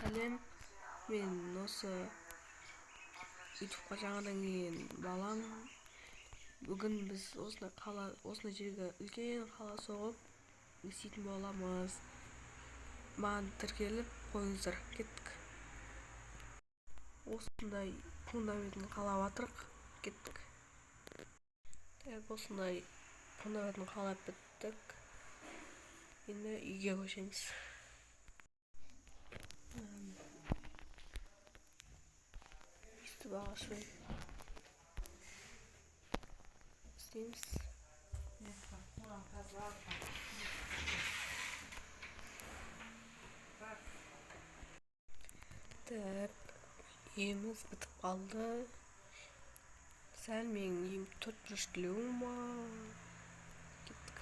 Сәлем, мен осы ютубқа жаңадан келген балам. Бүгін біз осындай жерге үлкен қала соғып істейтін боламыз. Маған тіркеліп қойыңыздар, кеттік. Осындай фундаментін қалап жатырық, кеттік. Осындай фундаментін қалап біттік. Енді үйге көшеміз. Bağışlayın. İsteyiniz. Үйіміз бітіп қалды. Сәл менің үйім 4 бұрыш тілеуім бар. Кеттік.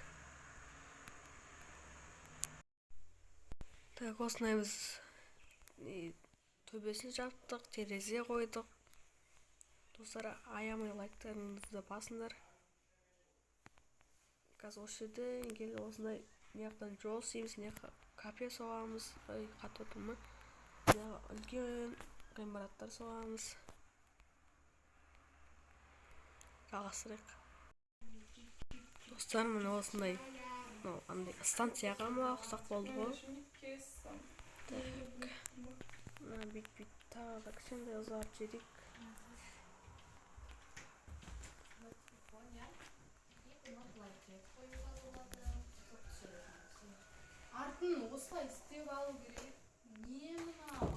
Осындай біз төбесін жаптық, терезе қойдық. Достар, аямай лайктарыңызды басыңдар. Қазір осы жерде осындай мияқтан жол істейміз, мияққа кафе соғамыз, қатып отырмын. Үлкен ғимараттар соғамыз. Жалғастырайық. Достар, міне осындай станцияға ма ұқсақ болды ғой. Бүйтіп тағы да кішкентай ұзарып жедік. Артын осылай істеп алу керек. Не мынау?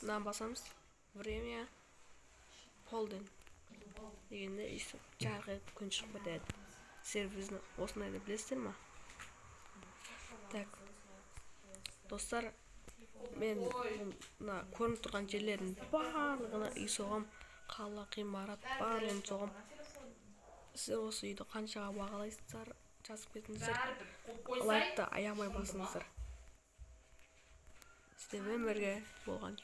Мынаны басамыз. Время полден дегенде өйстіп жарық күн шығып кетеді. Сіздер осындайды білесіздер ма? Так, достар, мен мына көрініп тұрған жерлердің барлығына үй соғам, қала, ғимарат барлығын соғам. Сіздер осы үйді қаншаға бағалайсыздар, жазып кетіңіздер. Лайкты аямай басыңыздар. Сіздермен бірге болған